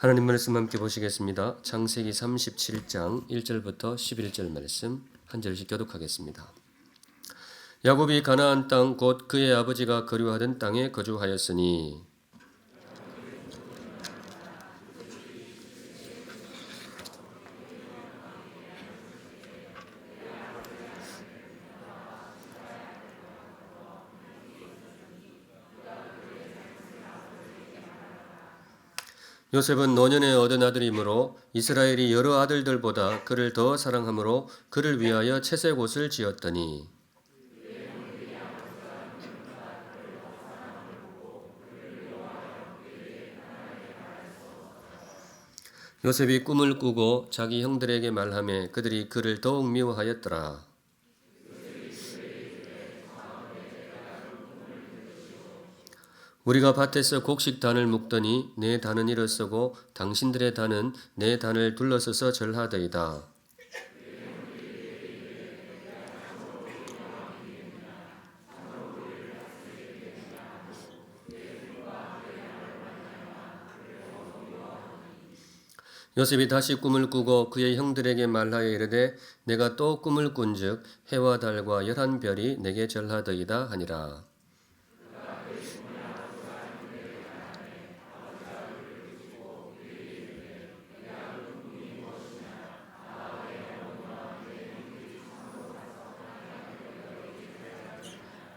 하나님 말씀 함께 보시겠습니다. 창세기 37장 1절부터 11절 말씀 한 절씩 교독하겠습니다. 야곱이 가나안 땅 곧 그의 아버지가 거류하던 땅에 거주하였으니 요셉은 노년에 얻은 아들이므로 이스라엘이 여러 아들들보다 그를 더 사랑하므로 그를 위하여 채색 옷을 지었더니 요셉이 꿈을 꾸고 자기 형들에게 말하며 그들이 그를 더욱 미워하였더라. 우리가 밭에서 곡식 단을 묶더니 내 단은 일어서고 당신들의 단은 내 단을 둘러서서 절하더이다. 요셉이 다시 꿈을 꾸고 그의 형들에게 말하여 이르되 내가 또 꿈을 꾼즉 해와 달과 11별이 내게 절하더이다 하니라.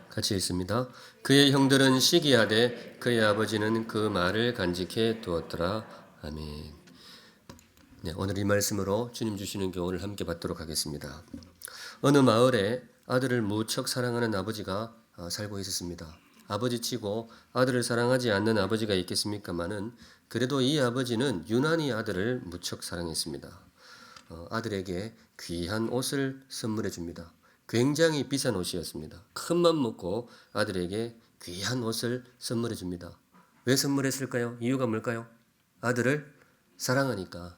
같이 읽습니다. 그의 형들은 시기하되 그의 아버지는 그 말을 간직해 두었더라. 아멘. 네, 오늘 이 말씀으로 주님 주시는 교훈을 함께 받도록 하겠습니다. 어느 마을에 아들을 무척 사랑하는 아버지가 살고 있었습니다. 아버지치고 아들을 사랑하지 않는 아버지가 있겠습니까마는 그래도 이 아버지는 유난히 아들을 무척 사랑했습니다. 아들에게 귀한 옷을 선물해 줍니다. 굉장히 비싼 옷이었습니다. 큰 맘 먹고 아들에게 귀한 옷을 선물해 줍니다. 왜 선물했을까요? 이유가 뭘까요? 아들을 사랑하니까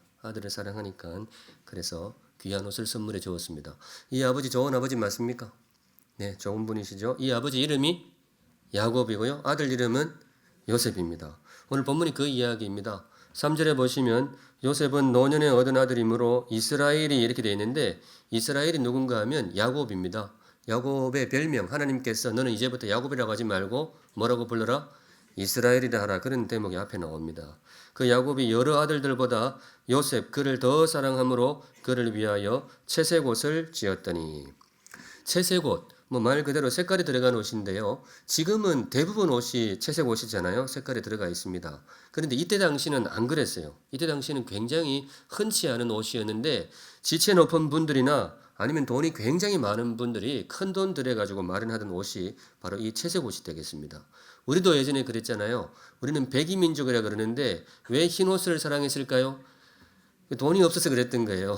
그래서 귀한 옷을 선물해 주었습니다. 이 아버지 좋은 아버지 맞습니까? 네, 좋은 분이시죠. 이 아버지 이름이 야곱이고요. 아들 이름은 요셉입니다. 오늘 본문이 그 이야기입니다. 3절에 보시면 요셉은 노년에 얻은 아들이므로 이스라엘이 이렇게 되어 있는데 이스라엘이 누군가 하면 야곱입니다. 야곱의 별명 하나님께서 너는 이제부터 야곱이라고 하지 말고 뭐라고 불러라? 이스라엘이라 하라. 그런 대목이 앞에 나옵니다. 그 야곱이 여러 아들들보다 요셉 그를 더 사랑함으로 그를 위하여 채색 옷을 지었더니 채색 옷 말 그대로 색깔이 들어간 옷인데요. 지금은 대부분 옷이 채색 옷이잖아요. 색깔이 들어가 있습니다. 그런데 이때 당시는 안 그랬어요. 이때 당시는 굉장히 흔치 않은 옷이었는데 지체 높은 분들이나 아니면 돈이 굉장히 많은 분들이 큰 돈 들여가지고 마련하던 옷이 바로 이 채색 옷이 되겠습니다. 우리도 예전에 그랬잖아요. 우리는 백이민족이라 그러는데 왜 흰 옷을 사랑했을까요? 돈이 없어서 그랬던 거예요.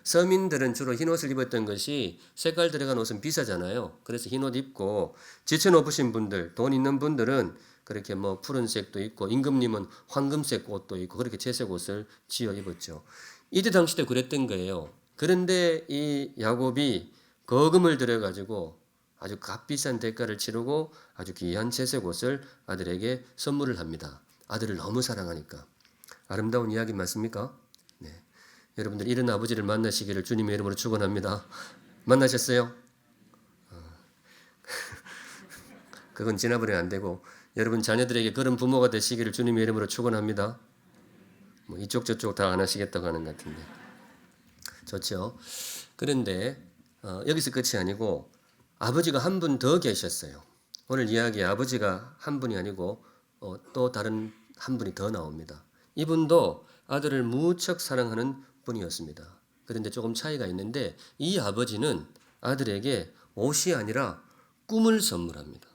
서민들은 주로 흰 옷을 입었던 것이 색깔 들어간 옷은 비싸잖아요. 그래서 흰 옷 입고 지체 높으신 분들, 돈 있는 분들은 그렇게 푸른색도 있고 임금님은 황금색 옷도 있고 그렇게 채색 옷을 지어 입었죠. 이때 당시도 그랬던 거예요. 그런데 이 야곱이 거금을 들여가지고 아주 값비싼 대가를 치르고 아주 귀한 채색 옷을 아들에게 선물을 합니다. 아들을 너무 사랑하니까. 아름다운 이야기 맞습니까? 네. 여러분들 이런 아버지를 만나시기를 주님의 이름으로 축원합니다. 만나셨어요? 그건 지나버리면 안 되고 여러분 자녀들에게 그런 부모가 되시기를 주님의 이름으로 축원합니다. 이쪽 저쪽 다 안 하시겠다고 하는 것 같은데 좋죠. 그런데 여기서 끝이 아니고 아버지가 한 분 더 계셨어요. 오늘 이야기에 아버지가 한 분이 아니고 또 다른 한 분이 더 나옵니다. 이분도 아들을 무척 사랑하는 분이었습니다. 그런데 조금 차이가 있는데 이 아버지는 아들에게 옷이 아니라 꿈을 선물합니다.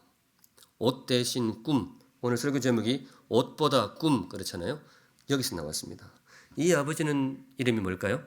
옷 대신 꿈. 오늘 설교 제목이 옷보다 꿈 그렇잖아요. 여기서 나왔습니다. 이 아버지는 이름이 뭘까요?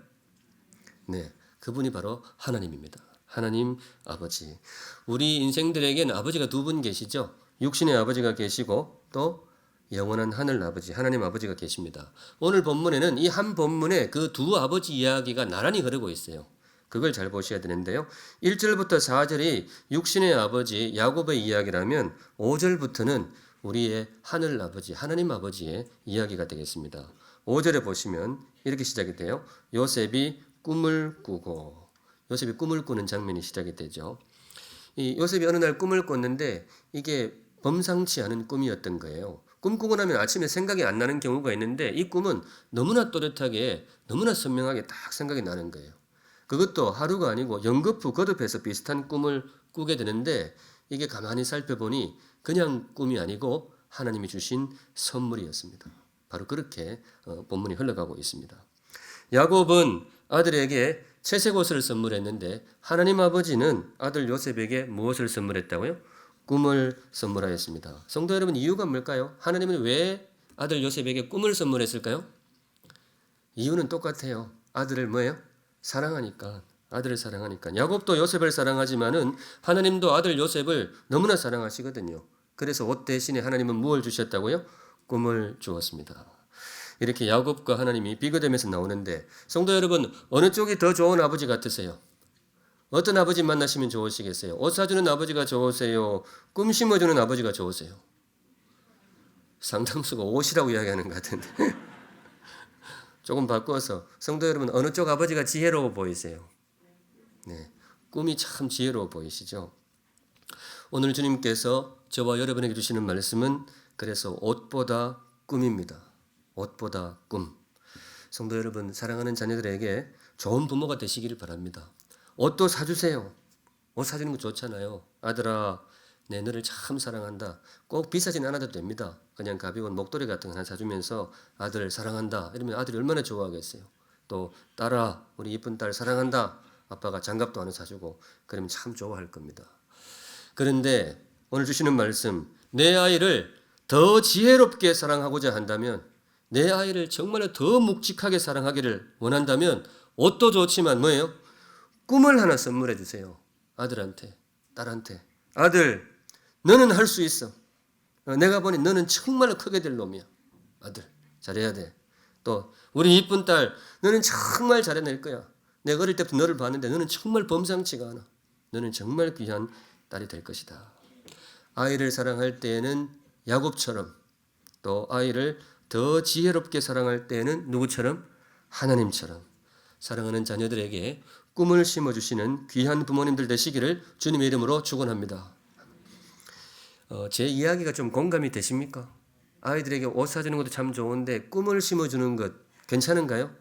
네, 그분이 바로 하나님입니다. 하나님 아버지. 우리 인생들에게는 아버지가 두 분 계시죠. 육신의 아버지가 계시고 또 영원한 하늘 아버지, 하나님 아버지가 계십니다. 오늘 본문에는 이 한 본문에 그 두 아버지 이야기가 나란히 흐르고 있어요. 그걸 잘 보셔야 되는데요. 1절부터 4절이 육신의 아버지 야곱의 이야기라면 5절부터는 우리의 하늘 아버지, 하나님 아버지의 이야기가 되겠습니다. 5절에 보시면 이렇게 시작이 돼요. 요셉이 꿈을 꾸고, 요셉이 꿈을 꾸는 장면이 시작이 되죠. 이 요셉이 어느 날 꿈을 꿨는데 이게 범상치 않은 꿈이었던 거예요. 꿈 꾸고 나면 아침에 생각이 안 나는 경우가 있는데 이 꿈은 너무나 또렷하게 너무나 선명하게 딱 생각이 나는 거예요. 그것도 하루가 아니고 연거푸 거듭해서 비슷한 꿈을 꾸게 되는데 이게 가만히 살펴보니 그냥 꿈이 아니고 하나님이 주신 선물이었습니다. 바로 그렇게 본문이 흘러가고 있습니다. 야곱은 아들에게 채색 옷을 선물했는데 하나님 아버지는 아들 요셉에게 무엇을 선물했다고요? 꿈을 선물하였습니다. 성도 여러분, 이유가 뭘까요? 하나님은 왜 아들 요셉에게 꿈을 선물했을까요? 이유는 똑같아요. 아들을 뭐예요? 사랑하니까. 아들을 사랑하니까. 야곱도 요셉을 사랑하지만은 하나님도 아들 요셉을 너무나 사랑하시거든요. 그래서 옷 대신에 하나님은 무엇을 주셨다고요? 꿈을 주었습니다. 이렇게 야곱과 하나님이 비교되면서 나오는데 성도 여러분, 어느 쪽이 더 좋은 아버지 같으세요? 어떤 아버지 만나시면 좋으시겠어요? 옷 사주는 아버지가 좋으세요? 꿈 심어주는 아버지가 좋으세요? 상당수가 옷이라고 이야기하는 것 같은데 조금 바꿔서 성도 여러분, 어느 쪽 아버지가 지혜로워 보이세요? 네, 꿈이 참 지혜로워 보이시죠? 오늘 주님께서 저와 여러분에게 주시는 말씀은 그래서 옷보다 꿈입니다. 옷보다 꿈. 성도 여러분, 사랑하는 자녀들에게 좋은 부모가 되시기를 바랍니다. 옷도 사주세요. 옷 사주는 거 좋잖아요. 아들아, 내 너를 참 사랑한다. 꼭 비싸진 않아도 됩니다. 그냥 가벼운 목도리 같은 거 하나 사주면서 아들 사랑한다. 이러면 아들이 얼마나 좋아하겠어요. 또 딸아, 우리 이쁜 딸 사랑한다. 아빠가 장갑도 하나 사주고 그러면 참 좋아할 겁니다. 그런데 오늘 주시는 말씀, 내 아이를 더 지혜롭게 사랑하고자 한다면, 내 아이를 정말로 더 묵직하게 사랑하기를 원한다면 옷도 좋지만 뭐예요? 꿈을 하나 선물해 주세요. 아들한테, 딸한테. 아들, 너는 할 수 있어. 내가 보니 너는 정말로 크게 될 놈이야. 아들, 잘해야 돼. 또 우리 이쁜 딸, 너는 정말 잘해낼 거야. 내가 어릴 때부터 너를 봤는데 너는 정말 범상치가 않아. 너는 정말 귀한 딸이 될 것이다. 아이를 사랑할 때에는 야곱처럼, 또 아이를 더 지혜롭게 사랑할 때에는 누구처럼? 하나님처럼 사랑하는 자녀들에게 꿈을 심어주시는 귀한 부모님들 되시기를 주님의 이름으로 축원합니다. 제 이야기가 좀 공감이 되십니까? 아이들에게 옷 사주는 것도 참 좋은데 꿈을 심어주는 것 괜찮은가요?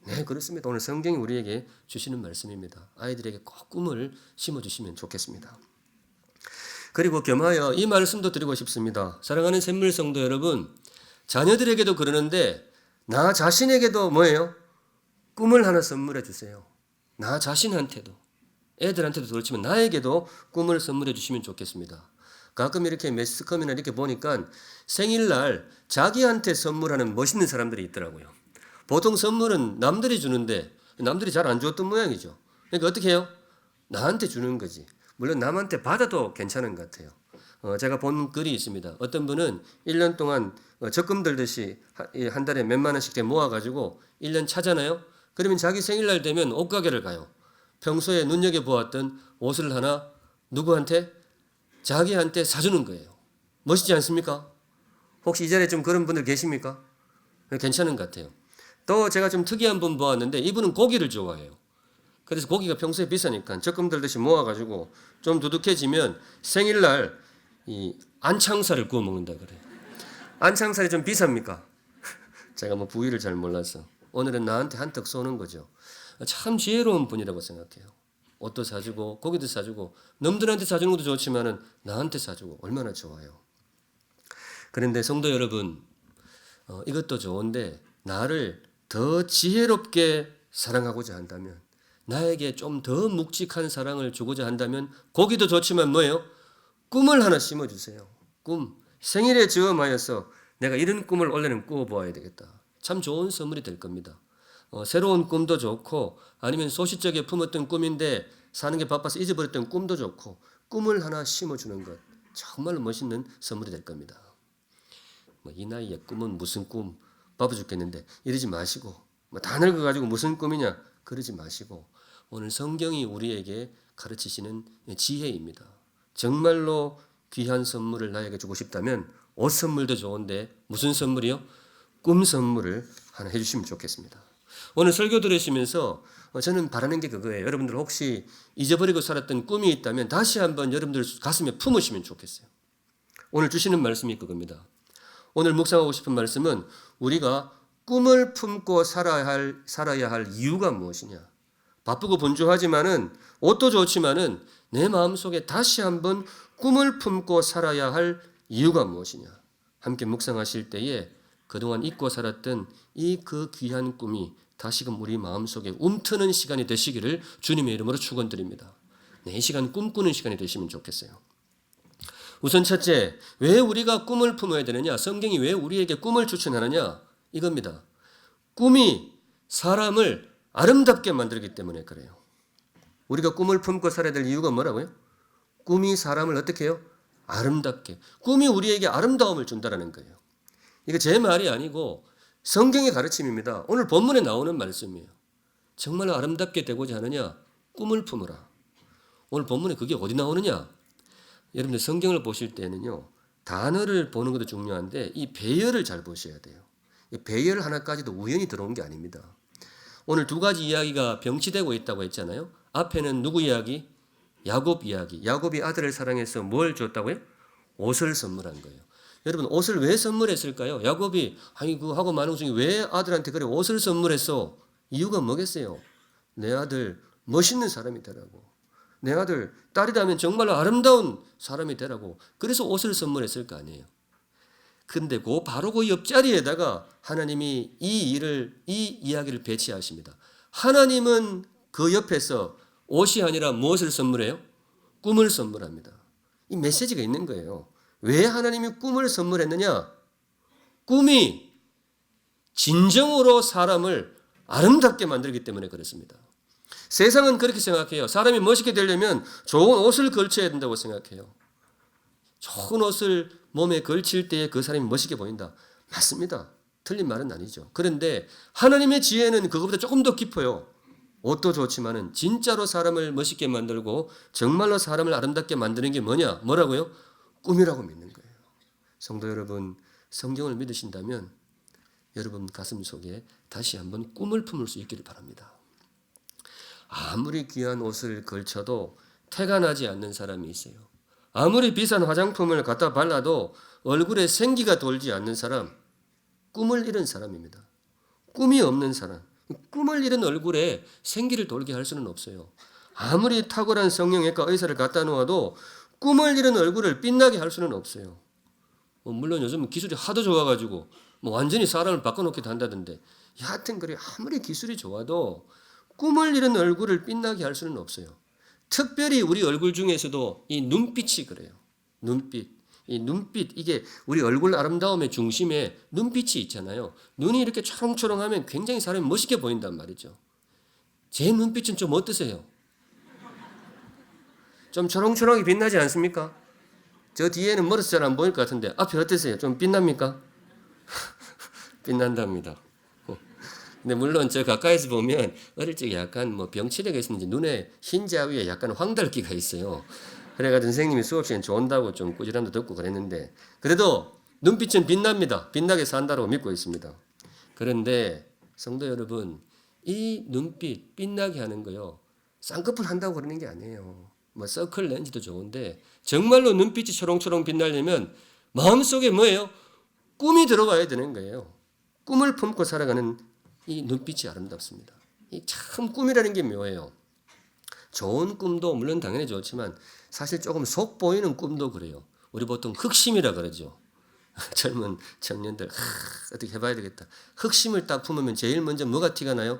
네, 그렇습니다. 오늘 성경이 우리에게 주시는 말씀입니다. 아이들에게 꼭 꿈을 심어주시면 좋겠습니다. 그리고 겸하여 이 말씀도 드리고 싶습니다. 사랑하는 샘물 성도 여러분, 자녀들에게도 그러는데 나 자신에게도 뭐예요? 꿈을 하나 선물해 주세요. 나 자신한테도, 애들한테도 그렇지만 나에게도 꿈을 선물해 주시면 좋겠습니다. 가끔 이렇게 매스컴이나 이렇게 보니까 생일날 자기한테 선물하는 멋있는 사람들이 있더라고요. 보통 선물은 남들이 주는데 남들이 잘 안 줬던 모양이죠. 그러니까 어떻게 해요? 나한테 주는 거지. 물론 남한테 받아도 괜찮은 것 같아요. 제가 본 글이 있습니다. 어떤 분은 1년 동안 적금 들듯이 한 달에 몇만 원씩 모아가지고 1년 차잖아요. 그러면 자기 생일날 되면 옷가게를 가요. 평소에 눈여겨보았던 옷을 하나 누구한테? 자기한테 사주는 거예요. 멋있지 않습니까? 혹시 이 자리에 좀 그런 분들 계십니까? 괜찮은 것 같아요. 또 제가 좀 특이한 분 보았는데 이분은 고기를 좋아해요. 그래서 고기가 평소에 비싸니까 적금 들듯이 모아가지고 좀 두둑해지면 생일날 이 안창살을 구워 먹는다 그래요. 안창살이 좀 비쌉니까? 제가 뭐 부위를 잘 몰라서 오늘은 나한테 한턱 쏘는 거죠. 참 지혜로운 분이라고 생각해요. 옷도 사주고 고기도 사주고 남들한테 사주는 것도 좋지만은 나한테 사주고 얼마나 좋아요. 그런데 성도 여러분, 이것도 좋은데 나를 더 지혜롭게 사랑하고자 한다면, 나에게 좀 더 묵직한 사랑을 주고자 한다면 고기도 좋지만 뭐예요? 꿈을 하나 심어주세요. 꿈. 생일에 저음하여서 내가 이런 꿈을 원래는 꾸어보아야 되겠다. 참 좋은 선물이 될 겁니다. 새로운 꿈도 좋고 아니면 소시적에 품었던 꿈인데 사는 게 바빠서 잊어버렸던 꿈도 좋고 꿈을 하나 심어주는 것 정말로 멋있는 선물이 될 겁니다. 이 나이에 꿈은 무슨 꿈? 바빠 죽겠는데 이러지 마시고 다 늙어가지고 무슨 꿈이냐? 그러지 마시고 오늘 성경이 우리에게 가르치시는 지혜입니다. 정말로 귀한 선물을 나에게 주고 싶다면 옷 선물도 좋은데 무슨 선물이요? 꿈 선물을 하나 해주시면 좋겠습니다. 오늘 설교 들으시면서 저는 바라는 게 그거예요. 여러분들 혹시 잊어버리고 살았던 꿈이 있다면 다시 한번 여러분들 가슴에 품으시면 좋겠어요. 오늘 주시는 말씀이 그겁니다. 오늘 묵상하고 싶은 말씀은 우리가 꿈을 품고 살아야 할 이유가 무엇이냐. 바쁘고 분주하지만은 옷도 좋지만은 내 마음속에 다시 한번 꿈을 품고 살아야 할 이유가 무엇이냐. 함께 묵상하실 때에 그동안 잊고 살았던 그 귀한 꿈이 다시금 우리 마음속에 움트는 시간이 되시기를 주님의 이름으로 축원드립니다. 네, 이 시간 꿈꾸는 시간이 되시면 좋겠어요. 우선 첫째, 왜 우리가 꿈을 품어야 되느냐? 성경이 왜 우리에게 꿈을 추천하느냐? 이겁니다. 꿈이 사람을 아름답게 만들기 때문에 그래요. 우리가 꿈을 품고 살아야 될 이유가 뭐라고요? 꿈이 사람을 어떻게 해요? 아름답게. 꿈이 우리에게 아름다움을 준다는 거예요. 이거 제 말이 아니고 성경의 가르침입니다. 오늘 본문에 나오는 말씀이에요. 정말로 아름답게 되고자 하느냐? 꿈을 품으라. 오늘 본문에 그게 어디 나오느냐? 여러분들 성경을 보실 때는요. 단어를 보는 것도 중요한데 이 배열을 잘 보셔야 돼요. 이 배열 하나까지도 우연히 들어온 게 아닙니다. 오늘 두 가지 이야기가 병치되고 있다고 했잖아요. 앞에는 누구 이야기? 야곱 이야기. 야곱이 아들을 사랑해서 뭘 줬다고요? 옷을 선물한 거예요. 여러분 옷을 왜 선물했을까요? 야곱이 아이고 하고 많은 중에 왜 아들한테 그래 옷을 선물했어? 이유가 뭐겠어요? 내 아들 멋있는 사람이 되라고. 내 아들 딸이라면 정말로 아름다운 사람이 되라고. 그래서 옷을 선물했을 거 아니에요. 근데 바로 그 옆자리에다가 하나님이 이 이야기를 배치하십니다. 하나님은 그 옆에서 옷이 아니라 무엇을 선물해요? 꿈을 선물합니다. 이 메시지가 있는 거예요. 왜 하나님이 꿈을 선물했느냐? 꿈이 진정으로 사람을 아름답게 만들기 때문에 그렇습니다. 세상은 그렇게 생각해요. 사람이 멋있게 되려면 좋은 옷을 걸쳐야 된다고 생각해요. 좋은 옷을 몸에 걸칠 때에 그 사람이 멋있게 보인다. 맞습니다. 틀린 말은 아니죠. 그런데 하나님의 지혜는 그것보다 조금 더 깊어요. 옷도 좋지만은 진짜로 사람을 멋있게 만들고 정말로 사람을 아름답게 만드는 게 뭐라고요? 꿈이라고 믿는 거예요. 성도 여러분, 성경을 믿으신다면 여러분 가슴 속에 다시 한번 꿈을 품을 수 있기를 바랍니다. 아무리 귀한 옷을 걸쳐도 태가 나지 않는 사람이 있어요. 아무리 비싼 화장품을 갖다 발라도 얼굴에 생기가 돌지 않는 사람, 꿈을 잃은 사람입니다. 꿈이 없는 사람, 꿈을 잃은 얼굴에 생기를 돌게 할 수는 없어요. 아무리 탁월한 성형외과 의사를 갖다 놓아도 꿈을 잃은 얼굴을 빛나게 할 수는 없어요. 물론 요즘 기술이 하도 좋아가지고 완전히 사람을 바꿔놓기도 한다던데 여하튼 그래 아무리 기술이 좋아도 꿈을 잃은 얼굴을 빛나게 할 수는 없어요. 특별히 우리 얼굴 중에서도 이 눈빛이 그래요. 이 눈빛 이게 우리 얼굴 아름다움의 중심에 눈빛이 있잖아요. 눈이 이렇게 초롱초롱하면 굉장히 사람이 멋있게 보인단 말이죠. 제 눈빛은 좀 어떠세요? 좀 초롱초롱하게 빛나지 않습니까? 저 뒤에는 멀어서 잘 안 보일 것 같은데 앞에 어떠세요? 좀 빛납니까? 빛난답니다. 근데 물론 저 가까이서 보면 어릴 적에 약간 병치레가 있었는지 눈에 흰자 위에 약간 황달기가 있어요. 그래가지고 선생님이 수업 시간에 좋은다고 좀 꾸지람도 듣고 그랬는데 그래도 눈빛은 빛납니다. 빛나게 산다고 믿고 있습니다. 그런데 성도 여러분, 이 눈빛 빛나게 하는 거요. 쌍꺼풀 한다고 그러는 게 아니에요. 서클 렌즈도 좋은데 정말로 눈빛이 초롱초롱 빛나려면 마음속에 뭐예요? 꿈이 들어가야 되는 거예요. 꿈을 품고 살아가는 이 눈빛이 아름답습니다. 이 참 꿈이라는 게 묘해요. 좋은 꿈도 물론 당연히 좋지만 사실 조금 속 보이는 꿈도 그래요. 우리 보통 흑심이라 그러죠. 젊은 청년들 어떻게 해봐야 되겠다. 흑심을 딱 품으면 제일 먼저 뭐가 티가 나요?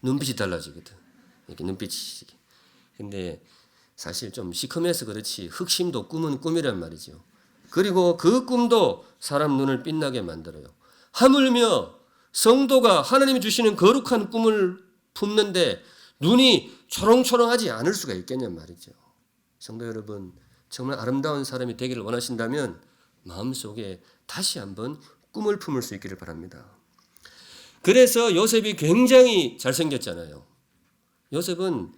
눈빛이 달라지거든. 이렇게 눈빛이. 근데 사실 좀 시커매서 그렇지 흑심도 꿈은 꿈이란 말이죠. 그리고 그 꿈도 사람 눈을 빛나게 만들어요. 하물며 성도가 하나님이 주시는 거룩한 꿈을 품는데 눈이 초롱초롱하지 않을 수가 있겠냔 말이죠. 성도 여러분, 정말 아름다운 사람이 되기를 원하신다면 마음속에 다시 한번 꿈을 품을 수 있기를 바랍니다. 그래서 요셉이 굉장히 잘생겼잖아요. 요셉은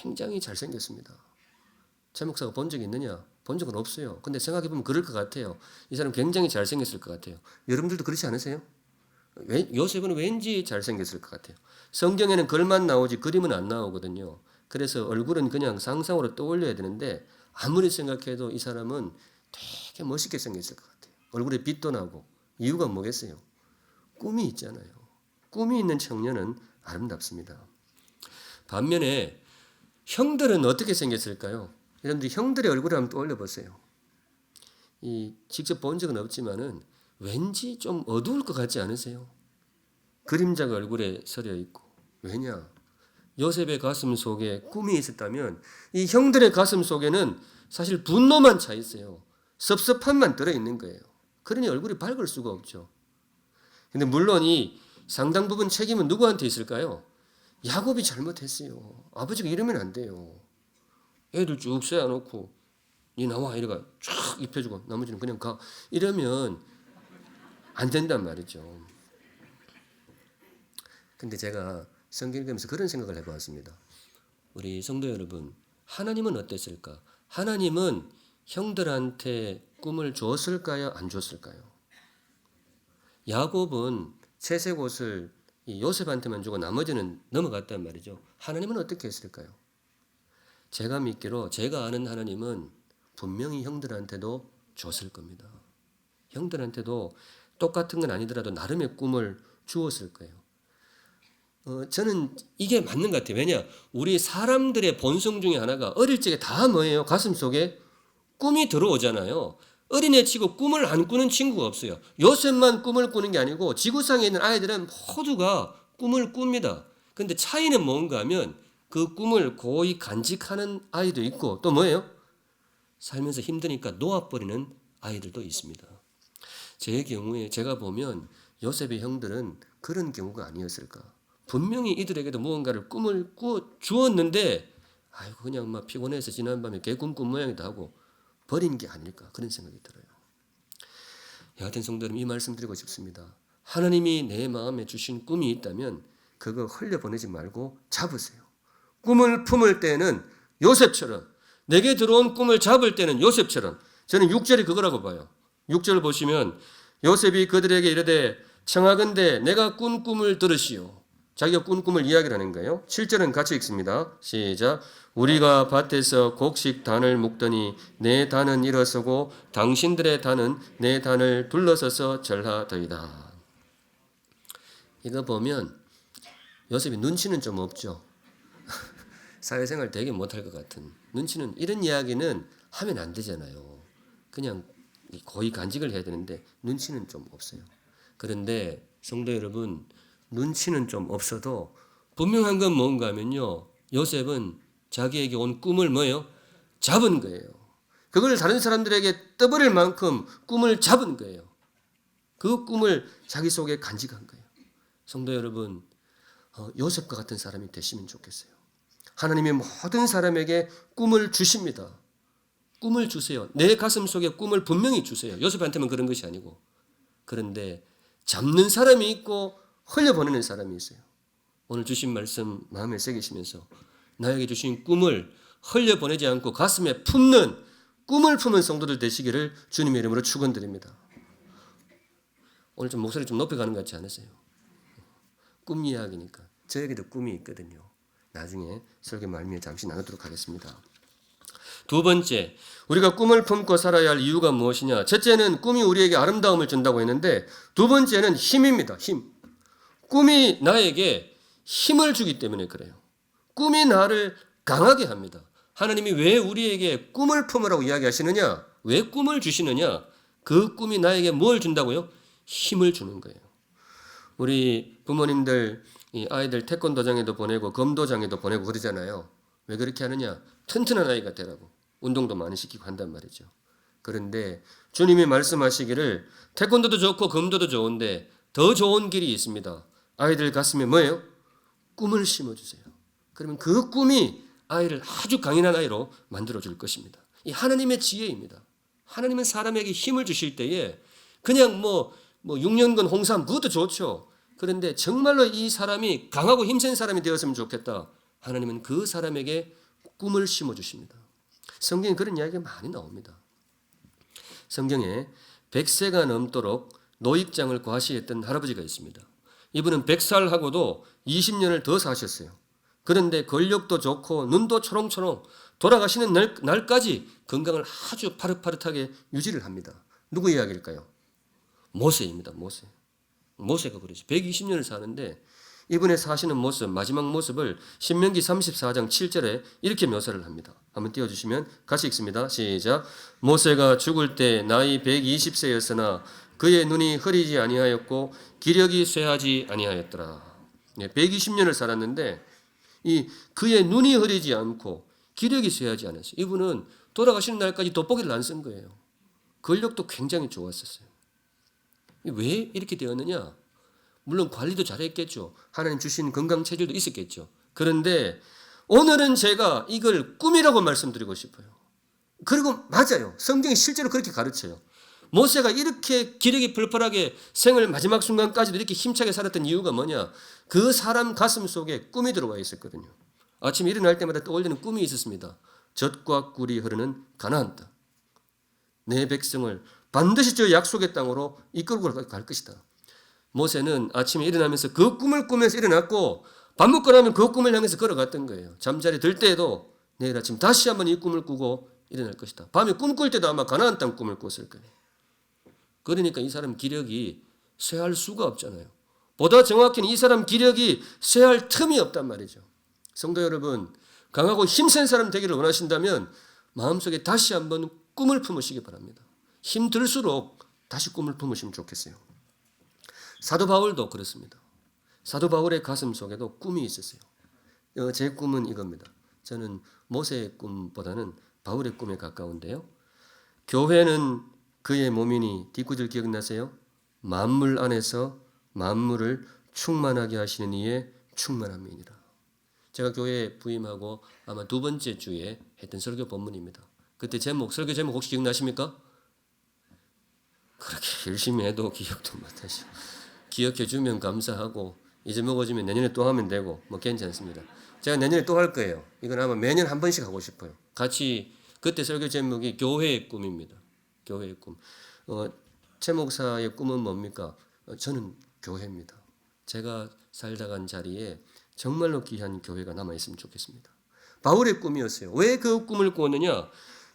굉장히 잘생겼습니다. 제 목사가 본 적이 있느냐? 본 적은 없어요. 근데 생각해보면 그럴 것 같아요. 이 사람 굉장히 잘생겼을 것 같아요. 여러분들도 그렇지 않으세요? 요셉은 왠지 잘생겼을 것 같아요. 성경에는 글만 나오지 그림은 안 나오거든요. 그래서 얼굴은 그냥 상상으로 떠올려야 되는데 아무리 생각해도 이 사람은 되게 멋있게 생겼을 것 같아요. 얼굴에 빛도 나고. 이유가 뭐겠어요? 꿈이 있잖아요. 꿈이 있는 청년은 아름답습니다. 반면에 형들은 어떻게 생겼을까요? 여러분들 형들의 얼굴을 한번 떠올려 보세요. 직접 본 적은 없지만은 왠지 좀 어두울 것 같지 않으세요? 그림자가 얼굴에 서려 있고. 왜냐? 요셉의 가슴 속에 꿈이 있었다면 이 형들의 가슴 속에는 사실 분노만 차 있어요. 섭섭함만 들어 있는 거예요. 그러니 얼굴이 밝을 수가 없죠. 근데 물론 이 상당 부분 책임은 누구한테 있을까요? 야곱이 잘못했어요. 아버지가 이러면 안 돼요. 애들 쭉 세워놓고 니 나와 이래가 쫙 입혀주고 나머지는 그냥 가 이러면 안 된단 말이죠. 근데 제가 성경 읽으면서 그런 생각을 해보았습니다. 우리 성도 여러분, 하나님은 어땠을까? 하나님은 형들한테 꿈을 줬을까요? 안 줬을까요? 야곱은 채색 옷을 요셉한테만 주고 나머지는 넘어갔단 말이죠. 하나님은 어떻게 했을까요? 제가 믿기로 제가 아는 하나님은 분명히 형들한테도 줬을 겁니다. 형들한테도 똑같은 건 아니더라도 나름의 꿈을 주었을 거예요. 저는 이게 맞는 것 같아요. 왜냐? 우리 사람들의 본성 중에 하나가 어릴 적에 다 뭐예요? 가슴속에 꿈이 들어오잖아요. 어린애 치고 꿈을 안 꾸는 친구가 없어요. 요셉만 꿈을 꾸는 게 아니고 지구상에 있는 아이들은 모두가 꿈을 꿉니다. 그런데 차이는 뭔가 하면 그 꿈을 고이 간직하는 아이도 있고 또 뭐예요? 살면서 힘드니까 놓아버리는 아이들도 있습니다. 제 경우에 제가 보면 요셉의 형들은 그런 경우가 아니었을까. 분명히 이들에게도 무언가를 꿈을 꾸어 주었는데 아이고 그냥 막 피곤해서 지난밤에 개꿈 꾼 모양이다 하고 버린 게 아닐까 그런 생각이 들어요. 여하튼 성도 여러분 이 말씀 드리고 싶습니다. 하나님이 내 마음에 주신 꿈이 있다면 그거 흘려보내지 말고 잡으세요. 꿈을 품을 때는 요셉처럼 내게 들어온 꿈을 잡을 때는 요셉처럼 저는 6절이 그거라고 봐요. 6절 보시면 요셉이 그들에게 이르되 청하건대 내가 꾼 꿈을 들으시오. 자기가 꾼 꿈을 이야기를 하는 거예요. 7절은 같이 읽습니다. 시작. 우리가 밭에서 곡식 단을 묶더니 내 단은 일어서고 당신들의 단은 내 단을 둘러서서 절하더이다. 이거 보면 요셉이 눈치는 좀 없죠. 사회생활 되게 못할 것 같은 눈치는 이런 이야기는 하면 안 되잖아요. 그냥 거의 간직을 해야 되는데 눈치는 좀 없어요. 그런데 성도 여러분 눈치는 좀 없어도 분명한 건 뭔가 하면요. 요셉은 자기에게 온 꿈을 뭐예요? 잡은 거예요. 그걸 다른 사람들에게 떠버릴 만큼 꿈을 잡은 거예요. 그 꿈을 자기 속에 간직한 거예요. 성도 여러분 요셉과 같은 사람이 되시면 좋겠어요. 하나님이 모든 사람에게 꿈을 주십니다. 꿈을 주세요. 내 가슴 속에 꿈을 분명히 주세요. 요셉한테만 그런 것이 아니고. 그런데 잡는 사람이 있고 흘려보내는 사람이 있어요. 오늘 주신 말씀 마음에 새기시면서 나에게 주신 꿈을 흘려보내지 않고 가슴에 품는 꿈을 품은 성도들 되시기를 주님의 이름으로 축원드립니다. 오늘 좀 목소리 좀 높여가는 것 같지 않으세요? 꿈 이야기니까. 저에게도 꿈이 있거든요. 나중에 설교 말미에 잠시 나누도록 하겠습니다. 두 번째, 우리가 꿈을 품고 살아야 할 이유가 무엇이냐? 첫째는 꿈이 우리에게 아름다움을 준다고 했는데 두 번째는 힘입니다. 힘. 꿈이 나에게 힘을 주기 때문에 그래요. 꿈이 나를 강하게 합니다. 하나님이 왜 우리에게 꿈을 품으라고 이야기하시느냐? 왜 꿈을 주시느냐? 그 꿈이 나에게 뭘 준다고요? 힘을 주는 거예요. 우리 부모님들 아이들 태권도장에도 보내고 검도장에도 보내고 그러잖아요. 왜 그렇게 하느냐? 튼튼한 아이가 되라고. 운동도 많이 시키고 한단 말이죠. 그런데 주님이 말씀하시기를 태권도도 좋고 검도도 좋은데 더 좋은 길이 있습니다. 아이들 가슴에 뭐예요? 꿈을 심어주세요. 그러면 그 꿈이 아이를 아주 강인한 아이로 만들어줄 것입니다. 이 하나님의 지혜입니다. 하나님은 사람에게 힘을 주실 때에 그냥 뭐 6년근 홍삼 그것도 좋죠. 그런데 정말로 이 사람이 강하고 힘센 사람이 되었으면 좋겠다. 하나님은 그 사람에게 꿈을 심어주십니다. 성경에 그런 이야기가 많이 나옵니다. 성경에 100세가 넘도록 노익장을 과시했던 할아버지가 있습니다. 이분은 100살하고도 20년을 더 사셨어요. 그런데 권력도 좋고 눈도 초롱초롱 돌아가시는 날까지 건강을 아주 파릇파릇하게 유지를 합니다. 누구 이야기일까요? 모세입니다. 모세가 그러죠. 120년을 사는데 이분의 사시는 모습, 마지막 모습을 신명기 34장 7절에 이렇게 묘사를 합니다. 한번 띄워주시면 같이 읽습니다. 시작. 모세가 죽을 때 나이 120세였으나 그의 눈이 흐리지 아니하였고 기력이 쇠하지 아니하였더라. 120년을 살았는데 이 그의 눈이 흐리지 않고 기력이 쇠하지 않았어요. 이분은 돌아가시는 날까지 돋보기를 안 쓴 거예요. 근력도 굉장히 좋았었어요. 왜 이렇게 되었느냐? 물론 관리도 잘했겠죠. 하나님 주신 건강 체질도 있었겠죠. 그런데 오늘은 제가 이걸 꿈이라고 말씀드리고 싶어요. 그리고 맞아요. 성경이 실제로 그렇게 가르쳐요. 모세가 이렇게 기력이 펄펄하게 생을 마지막 순간까지도 이렇게 힘차게 살았던 이유가 뭐냐? 그 사람 가슴 속에 꿈이 들어와 있었거든요. 아침에 일어날 때마다 떠올리는 꿈이 있었습니다. 젖과 꿀이 흐르는 가나안 땅. 내 백성을 반드시 저 약속의 땅으로 이끌고 갈 것이다. 모세는 아침에 일어나면서 그 꿈을 꾸면서 일어났고 밥 먹고 나면 그 꿈을 향해서 걸어갔던 거예요. 잠자리 들 때에도 내일 아침 다시 한번 이 꿈을 꾸고 일어날 것이다. 밤에 꿈 꿀 때도 아마 가나안 땅 꿈을 꿨을 거예요. 그러니까 이 사람 기력이 쇠할 수가 없잖아요. 보다 정확히는 이 사람 기력이 쇠할 틈이 없단 말이죠. 성도 여러분, 강하고 힘센 사람 되기를 원하신다면 마음속에 다시 한번 꿈을 품으시기 바랍니다. 힘들수록 다시 꿈을 품으시면 좋겠어요. 사도 바울도 그렇습니다. 사도 바울의 가슴 속에도 꿈이 있었어요. 제 꿈은 이겁니다. 저는 모세의 꿈보다는 바울의 꿈에 가까운데요. 교회는 그의 몸이니 뒷구절 기억나세요? 만물 안에서 만물을 충만하게 하시는 이의 충만함이니라. 제가 교회에 부임하고 아마 두 번째 주에 했던 설교 본문입니다. 그때 설교 제목 혹시 기억나십니까? 그렇게 열심히 해도 기억도 못하시고 기억해 주면 감사하고 잊어먹어주면 내년에 또 하면 되고 뭐 괜찮습니다. 제가 내년에 또 할 거예요. 이건 아마 매년 한 번씩 하고 싶어요. 같이 그때 설교 제목이 교회의 꿈입니다. 교회의 꿈. 최 목사의 꿈은 뭡니까? 저는 교회입니다. 제가 살다 간 자리에 정말로 귀한 교회가 남아있으면 좋겠습니다. 바울의 꿈이었어요. 왜 그 꿈을 꾸었느냐?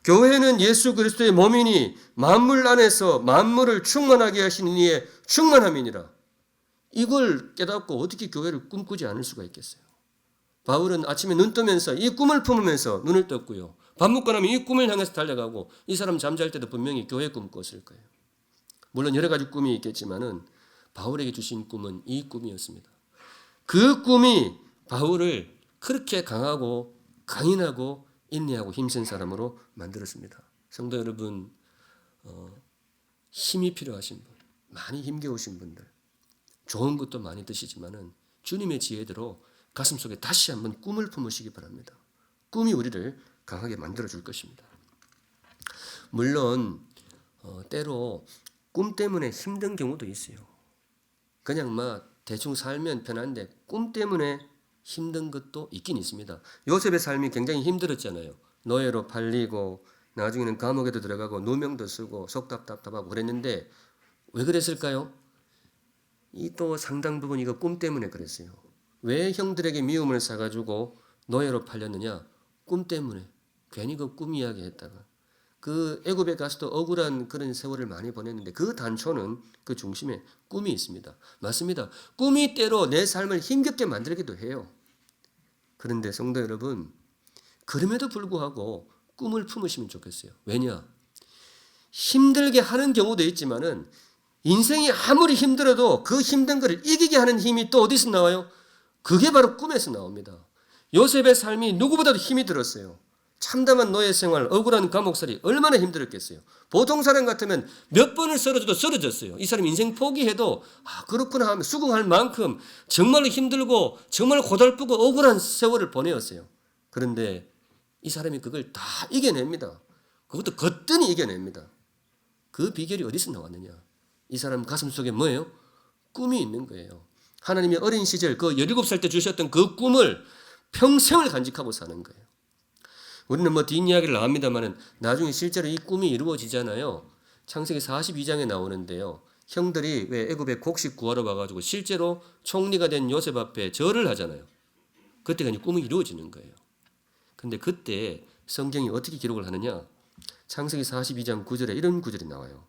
교회는 예수 그리스도의 몸이니 만물 안에서 만물을 충만하게 하시는 이의 충만함이니라. 이걸 깨닫고 어떻게 교회를 꿈꾸지 않을 수가 있겠어요? 바울은 아침에 눈 뜨면서 이 꿈을 품으면서 눈을 떴고요. 밥 먹고 나면 이 꿈을 향해서 달려가고 이 사람 잠잘 때도 분명히 교회 꿈 꿨을 거예요. 물론 여러 가지 꿈이 있겠지만은 바울에게 주신 꿈은 이 꿈이었습니다. 그 꿈이 바울을 그렇게 강하고 강인하고 인내하고 힘센 사람으로 만들었습니다. 성도 여러분, 힘이 필요하신 분, 많이 힘겨우신 분들, 좋은 것도 많이 드시지만은 주님의 지혜대로 가슴속에 다시 한번 꿈을 품으시기 바랍니다. 꿈이 우리를 강하게 만들어줄 것입니다. 물론 때로 꿈 때문에 힘든 경우도 있어요. 그냥 대충 살면 편한데 꿈 때문에 힘든 것도 있긴 있습니다. 요셉의 삶이 굉장히 힘들었잖아요. 노예로 팔리고 나중에는 감옥에도 들어가고 누명도 쓰고 속 답답하고 그랬는데 왜 그랬을까요? 이 또 상당 부분 이거 꿈 때문에 그랬어요. 왜 형들에게 미움을 사가지고 노예로 팔렸느냐? 꿈 때문에. 괜히 그 꿈 이야기 했다가 그 애굽에 가서도 억울한 그런 세월을 많이 보냈는데 그 단초는 그 중심에 꿈이 있습니다. 맞습니다. 꿈이 때로 내 삶을 힘겹게 만들기도 해요. 그런데 성도 여러분, 그럼에도 불구하고 꿈을 품으시면 좋겠어요. 왜냐? 힘들게 하는 경우도 있지만은 인생이 아무리 힘들어도 그 힘든 것을 이기게 하는 힘이 또 어디서 나와요? 그게 바로 꿈에서 나옵니다. 요셉의 삶이 누구보다도 힘이 들었어요. 참담한 노예 생활, 억울한 감옥살이 얼마나 힘들었겠어요. 보통 사람 같으면 몇 번을 쓰러져도 쓰러졌어요. 이 사람 인생 포기해도 그렇구나 하면 수긍할 만큼 정말로 힘들고 정말 고달프고 억울한 세월을 보내었어요. 그런데 이 사람이 그걸 다 이겨냅니다. 그것도 거뜬히 이겨냅니다. 그 비결이 어디서 나왔느냐? 이 사람 가슴속에 뭐예요? 꿈이 있는 거예요. 하나님이 어린 시절 그 17살 때 주셨던 그 꿈을 평생을 간직하고 사는 거예요. 우리는 뒷이야기를 나옵니다만은 나중에 실제로 이 꿈이 이루어지잖아요. 창세기 42장에 나오는데요. 형들이 왜 애굽에 곡식 구하러 와가지고 실제로 총리가 된 요셉 앞에 절을 하잖아요. 그때가 이제 꿈이 이루어지는 거예요. 근데 그때 성경이 어떻게 기록을 하느냐? 창세기 42장 9절에 이런 구절이 나와요.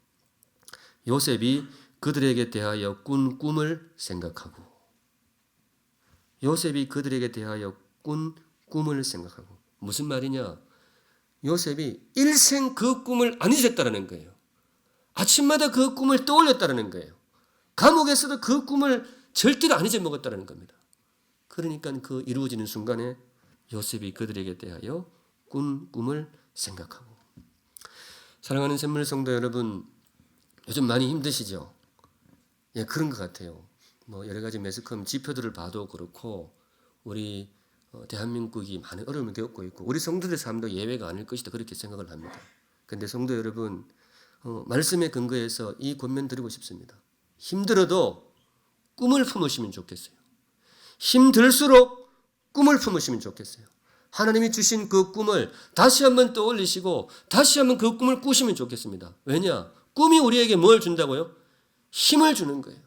요셉이 그들에게 대하여 꾼 꿈을 생각하고, 요셉이 그들에게 대하여 꾼 꿈을 생각하고. 무슨 말이냐? 요셉이 일생 그 꿈을 안 잊었다는 거예요. 아침마다 그 꿈을 떠올렸다는 거예요. 감옥에서도 그 꿈을 절대로 안 잊어먹었다는 겁니다. 그러니까 그 이루어지는 순간에 요셉이 그들에게 대하여 꾼 꿈을 생각하고. 사랑하는 샘물 성도 여러분, 요즘 많이 힘드시죠? 예, 그런 것 같아요. 뭐 여러 가지 매스컴 지표들을 봐도 그렇고 우리 대한민국이 많은 어려움을 겪고 있고 우리 성도들의 삶도 예외가 아닐 것이다 그렇게 생각을 합니다. 그런데 성도 여러분, 말씀에 근거해서 이 권면 드리고 싶습니다. 힘들어도 꿈을 품으시면 좋겠어요. 힘들수록 꿈을 품으시면 좋겠어요. 하나님이 주신 그 꿈을 다시 한번 떠올리시고 다시 한번 그 꿈을 꾸시면 좋겠습니다. 왜냐? 꿈이 우리에게 뭘 준다고요? 힘을 주는 거예요.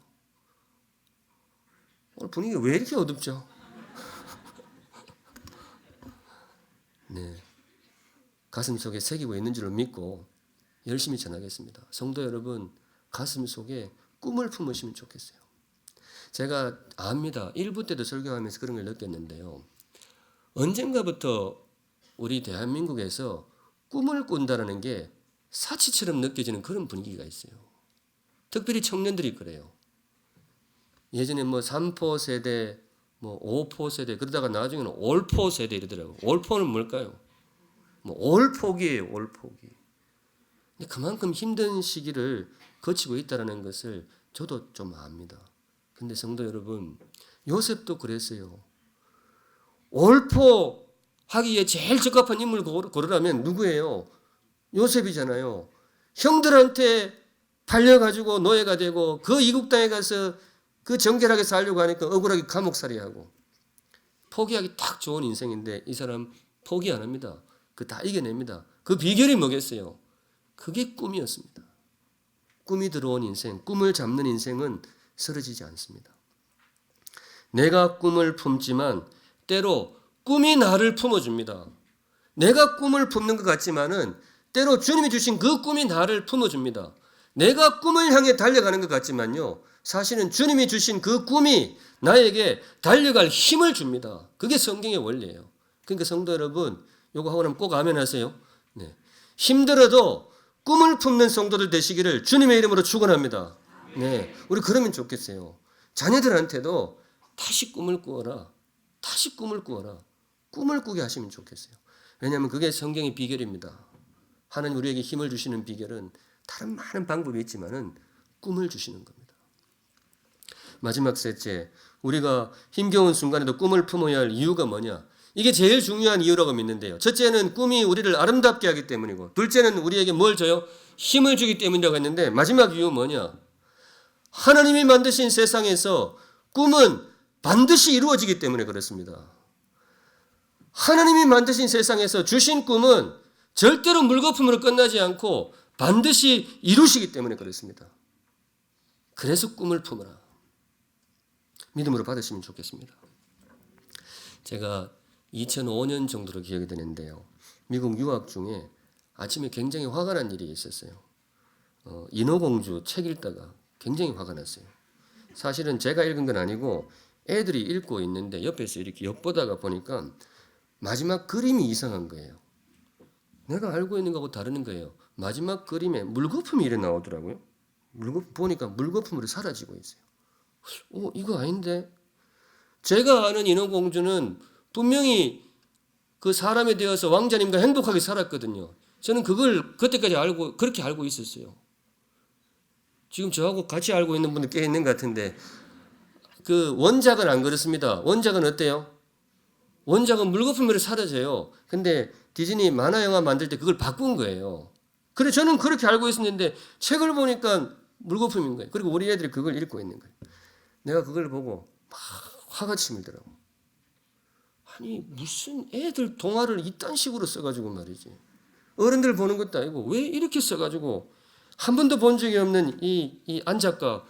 오늘 분위기가 왜 이렇게 어둡죠? 네, 가슴 속에 새기고 있는 줄을 믿고 열심히 전하겠습니다. 성도 여러분, 가슴 속에 꿈을 품으시면 좋겠어요. 제가 압니다. 1부 때도 설교하면서 그런 걸 느꼈는데요. 언젠가부터 우리 대한민국에서 꿈을 꾼다는 게 사치처럼 느껴지는 그런 분위기가 있어요. 특별히 청년들이 그래요. 예전에 뭐 3포 세대, 뭐 5포 세대, 그러다가 나중에는 올포 세대 이러더라고요. 올포는 뭘까요? 뭐 올포기예요, 올포기. 그만큼 힘든 시기를 거치고 있다는 것을 저도 좀 압니다. 근데 성도 여러분, 요셉도 그랬어요. 올포 하기에 제일 적합한 인물 고르라면 누구예요? 요셉이잖아요. 형들한테 팔려가지고 노예가 되고 그 이국 땅에 가서 그 정결하게 살려고 하니까 억울하게 감옥살이하고 포기하기 딱 좋은 인생인데 이 사람 포기 안 합니다. 그 다 이겨냅니다. 그 비결이 뭐겠어요? 그게 꿈이었습니다. 꿈이 들어온 인생, 꿈을 잡는 인생은 쓰러지지 않습니다. 내가 꿈을 품지만 때로 꿈이 나를 품어줍니다. 내가 꿈을 품는 것 같지만은 때로 주님이 주신 그 꿈이 나를 품어줍니다. 내가 꿈을 향해 달려가는 것 같지만요, 사실은 주님이 주신 그 꿈이 나에게 달려갈 힘을 줍니다. 그게 성경의 원리예요. 그러니까 성도 여러분, 요거 하고 나면 꼭 아멘하세요. 네. 힘들어도 꿈을 품는 성도들 되시기를 주님의 이름으로 축원합니다. 네, 우리 그러면 좋겠어요. 자녀들한테도 다시 꿈을 꾸어라. 다시 꿈을 꾸어라. 꿈을 꾸게 하시면 좋겠어요. 왜냐하면 그게 성경의 비결입니다. 하나님 우리에게 힘을 주시는 비결은 다른 많은 방법이 있지만은 꿈을 주시는 겁니다. 마지막 셋째, 우리가 힘겨운 순간에도 꿈을 품어야 할 이유가 뭐냐? 이게 제일 중요한 이유라고 믿는데요. 첫째는 꿈이 우리를 아름답게 하기 때문이고, 둘째는 우리에게 뭘 줘요? 힘을 주기 때문이라고 했는데, 마지막 이유 뭐냐? 하나님이 만드신 세상에서 꿈은 반드시 이루어지기 때문에 그렇습니다. 하나님이 만드신 세상에서 주신 꿈은 절대로 물거품으로 끝나지 않고 반드시 이루시기 때문에 그렇습니다. 그래서 꿈을 품어라. 믿음으로 받으시면 좋겠습니다. 제가 2005년 정도로 기억이 되는데요. 미국 유학 중에 아침에 굉장히 화가 난 일이 있었어요. 인어공주 책 읽다가 굉장히 화가 났어요. 사실은 제가 읽은 건 아니고 애들이 읽고 있는데 옆에서 이렇게 엿보다가 보니까 마지막 그림이 이상한 거예요. 내가 알고 있는 거하고 다른 거예요. 마지막 그림에 물거품이 이래 나오더라고요. 보니까 물거품으로 사라지고 있어요. 이거 아닌데? 제가 아는 인어공주는 분명히 그 사람에 되어서 왕자님과 행복하게 살았거든요. 저는 그걸 그때까지 그렇게 알고 있었어요. 지금 저하고 같이 알고 있는 분들 꽤 있는 것 같은데, 그 원작은 안 그렇습니다. 원작은 어때요? 원작은 물거품으로 사라져요. 근데 디즈니 만화 영화 만들 때 그걸 바꾼 거예요. 그래, 저는 그렇게 알고 있었는데 책을 보니까 물거품인 거예요. 그리고 우리 애들이 그걸 읽고 있는 거예요. 내가 그걸 보고 막 화가 치밀더라고. 아니, 무슨 애들 동화를 이딴 식으로 써가지고 말이지. 어른들 보는 것도 아니고 왜 이렇게 써가지고 한 번도 본 적이 없는 이 안작가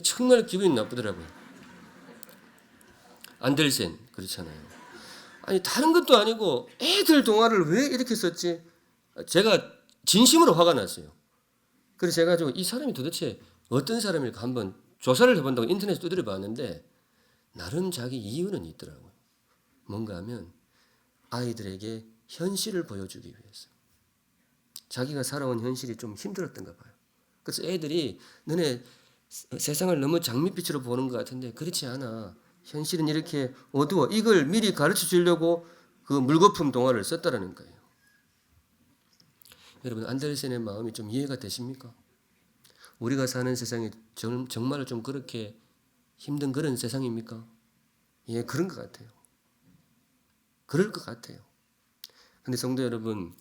정말 기분이 나쁘더라고요. 안델센 그렇잖아요. 아니 다른 것도 아니고 애들 동화를 왜 이렇게 썼지? 제가 진심으로 화가 났어요. 그래서 제가 이 사람이 도대체 어떤 사람일까 한번 조사를 해본다고 인터넷에 두드려 봤는데 나름 자기 이유는 있더라고요. 뭔가 하면 아이들에게 현실을 보여주기 위해서. 자기가 살아온 현실이 좀 힘들었던가 봐요. 그래서 애들이 너네 세상을 너무 장밋빛으로 보는 것 같은데 그렇지 않아. 현실은 이렇게 어두워. 이걸 미리 가르쳐 주려고 그 물거품 동화를 썼다라는 거예요. 여러분 안데르센의 마음이 좀 이해가 되십니까? 우리가 사는 세상이 정말 좀 그렇게 힘든 그런 세상입니까? 예, 그런 것 같아요. 그럴 것 같아요. 근데 성도 여러분,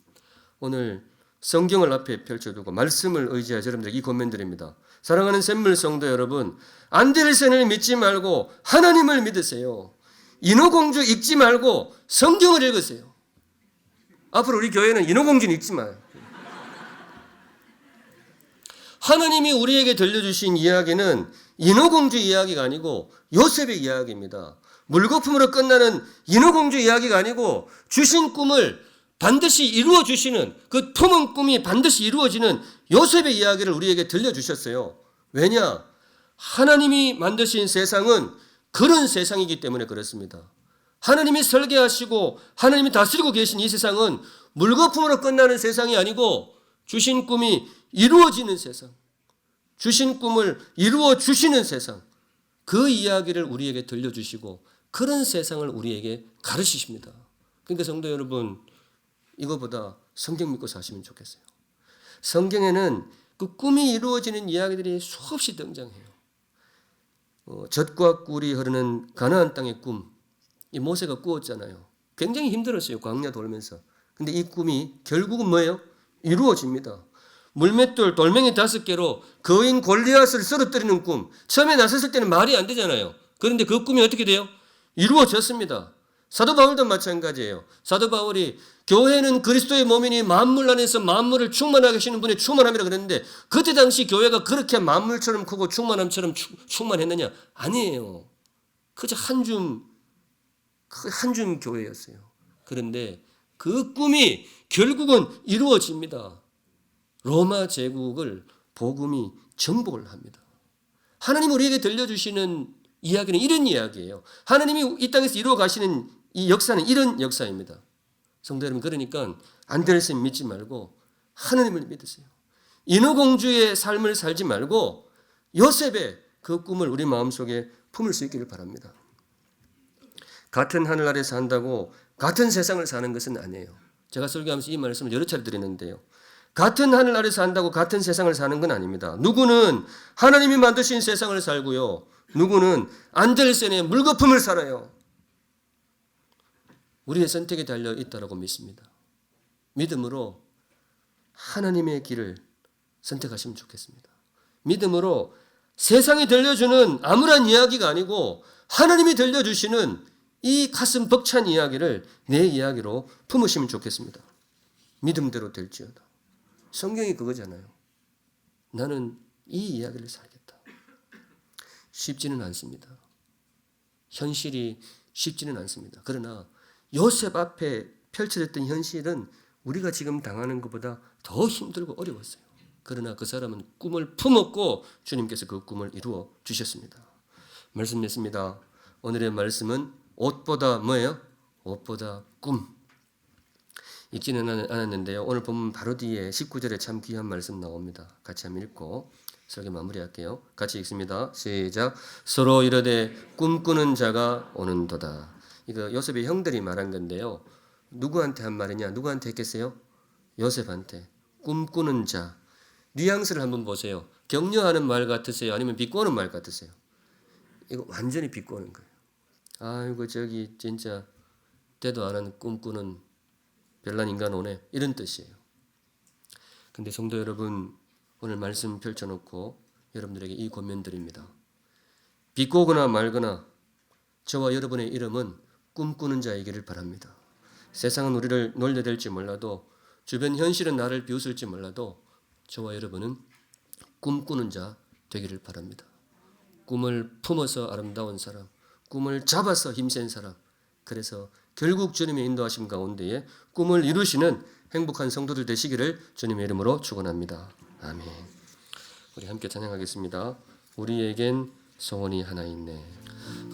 오늘 성경을 앞에 펼쳐두고 말씀을 의지하여 여러분들 이 권면드립니다. 사랑하는 샘물 성도 여러분, 안데르센을 믿지 말고 하나님을 믿으세요. 인어공주 읽지 말고 성경을 읽으세요. 앞으로 우리 교회는 인어공주는 읽지 마요. 하나님이 우리에게 들려주신 이야기는 인어공주 이야기가 아니고 요셉의 이야기입니다. 물거품으로 끝나는 인어공주 이야기가 아니고 주신 꿈을 반드시 이루어 주시는 그 품은 꿈이 반드시 이루어지는 요셉의 이야기를 우리에게 들려주셨어요. 왜냐? 하나님이 만드신 세상은 그런 세상이기 때문에 그렇습니다. 하나님이 설계하시고 하나님이 다스리고 계신 이 세상은 물거품으로 끝나는 세상이 아니고 주신 꿈이 이루어지는 세상, 주신 꿈을 이루어 주시는 세상, 그 이야기를 우리에게 들려주시고 그런 세상을 우리에게 가르치십니다. 그러니까 성도 여러분, 이거보다 성경 믿고 사시면 좋겠어요. 성경에는 그 꿈이 이루어지는 이야기들이 수없이 등장해요. 젖과 꿀이 흐르는 가나안 땅의 꿈, 이 모세가 꾸었잖아요. 굉장히 힘들었어요. 광야 돌면서. 근데 이 꿈이 결국은 뭐예요? 이루어집니다. 물맷돌 돌멩이 5개로 거인 골리앗을 쓰러뜨리는 꿈. 처음에 나섰을 때는 말이 안 되잖아요. 그런데 그 꿈이 어떻게 돼요? 이루어졌습니다. 사도 바울도 마찬가지예요. 사도 바울이 교회는 그리스도의 몸이니 만물 안에서 만물을 충만하게 하시는 분의 충만함이라 그랬는데 그때 당시 교회가 그렇게 만물처럼 크고 충만함처럼 충만했느냐? 아니에요. 그저 한 줌 교회였어요. 그런데 그 꿈이 결국은 이루어집니다. 로마 제국을 복음이 정복을 합니다. 하나님 우리에게 들려주시는 이야기는 이런 이야기예요. 하나님이 이 땅에서 이루어 가시는 이 역사는 이런 역사입니다. 성도 여러분, 그러니까 안데르센 믿지 말고 하나님을 믿으세요. 인어공주의 삶을 살지 말고 요셉의 그 꿈을 우리 마음속에 품을 수 있기를 바랍니다. 같은 하늘 아래 산다고 같은 세상을 사는 것은 아니에요. 제가 설교하면서 이 말씀을 여러 차례 드리는데요. 같은 하늘 아래 산다고 같은 세상을 사는 건 아닙니다. 누구는 하나님이 만드신 세상을 살고요. 누구는 안데르센의 물거품을 살아요. 우리의 선택에 달려 있다고 믿습니다. 믿음으로 하나님의 길을 선택하시면 좋겠습니다. 믿음으로 세상이 들려주는 아무런 이야기가 아니고 하나님이 들려주시는 이 가슴 벅찬 이야기를 내 이야기로 품으시면 좋겠습니다. 믿음대로 될지어다. 성경이 그거잖아요. 나는 이 이야기를 살겠다. 쉽지는 않습니다. 현실이 쉽지는 않습니다. 그러나 요셉 앞에 펼쳐졌던 현실은 우리가 지금 당하는 것보다 더 힘들고 어려웠어요. 그러나 그 사람은 꿈을 품었고 주님께서 그 꿈을 이루어 주셨습니다. 말씀 맺습니다. 오늘의 말씀은 옷보다 뭐예요? 옷보다 꿈. 읽지는 않았는데요. 오늘 보면 바로 뒤에 19절에 참 귀한 말씀 나옵니다. 같이 한번 읽고 설교 마무리할게요. 같이 읽습니다. 시작. 서로 이르되 꿈꾸는 자가 오는도다. 이거 요셉의 형들이 말한 건데요. 누구한테 한 말이냐? 누구한테 했겠어요? 요셉한테. 꿈꾸는 자. 뉘앙스를 한번 보세요. 격려하는 말 같으세요? 아니면 비꼬는 말 같으세요? 이거 완전히 비꼬는 거예요. 아이고 저기 진짜 때도 안 하는 꿈꾸는 별난 인간 오네. 이런 뜻이에요. 근데 성도 여러분, 오늘 말씀 펼쳐놓고 여러분들에게 이 권면 드립니다. 비꼬거나 말거나 저와 여러분의 이름은 꿈꾸는 자이기를 바랍니다. 세상은 우리를 놀려댈지 몰라도 주변 현실은 나를 비웃을지 몰라도 저와 여러분은 꿈꾸는 자 되기를 바랍니다. 꿈을 품어서 아름다운 사람, 꿈을 잡아서 힘센 사람, 그래서 결국 주님의 인도하심 가운데에 꿈을 이루시는 행복한 성도들 되시기를 주님의 이름으로 축원합니다. 아멘. 우리 함께 찬양하겠습니다. 우리에겐 소원이 하나 있네.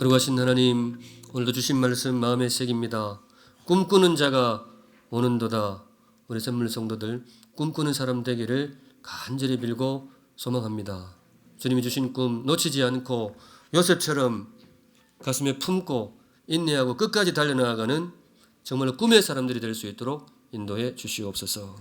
거룩하신 하나님, 오늘도 주신 말씀 마음에 새깁니다. 꿈꾸는 자가 오는도다. 우리 선물 성도들 꿈꾸는 사람 되기를 간절히 빌고 소망합니다. 주님이 주신 꿈 놓치지 않고 요셉처럼 가슴에 품고 인내하고 끝까지 달려나가는 정말 꿈의 사람들이 될 수 있도록 인도해 주시옵소서.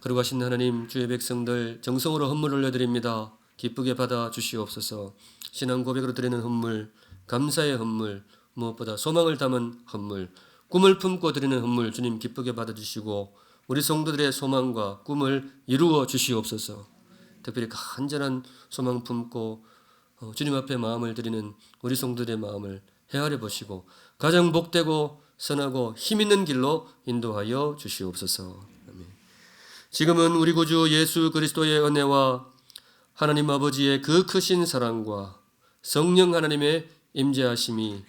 거룩하신 하나님, 주의 백성들 정성으로 헌물 올려드립니다. 기쁘게 받아 주시옵소서. 신앙 고백으로 드리는 헌물, 감사의 헌물, 무엇보다 소망을 담은 헌물, 꿈을 품고 드리는 헌물 주님 기쁘게 받아주시고 우리 성도들의 소망과 꿈을 이루어 주시옵소서. 특별히 간절한 소망 품고 주님 앞에 마음을 드리는 우리 성도들의 마음을 헤아려 보시고 가장 복되고 선하고 힘있는 길로 인도하여 주시옵소서. 아멘. 지금은 우리 구주 예수 그리스도의 은혜와 하나님 아버지의 그 크신 사랑과 성령 하나님의 임재하심이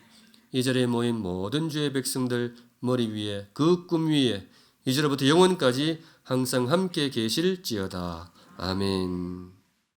이 자리에 모인 모든 주의 백성들 머리 위에 그 꿈 위에 이제로부터 영원까지 항상 함께 계실지어다. 아멘.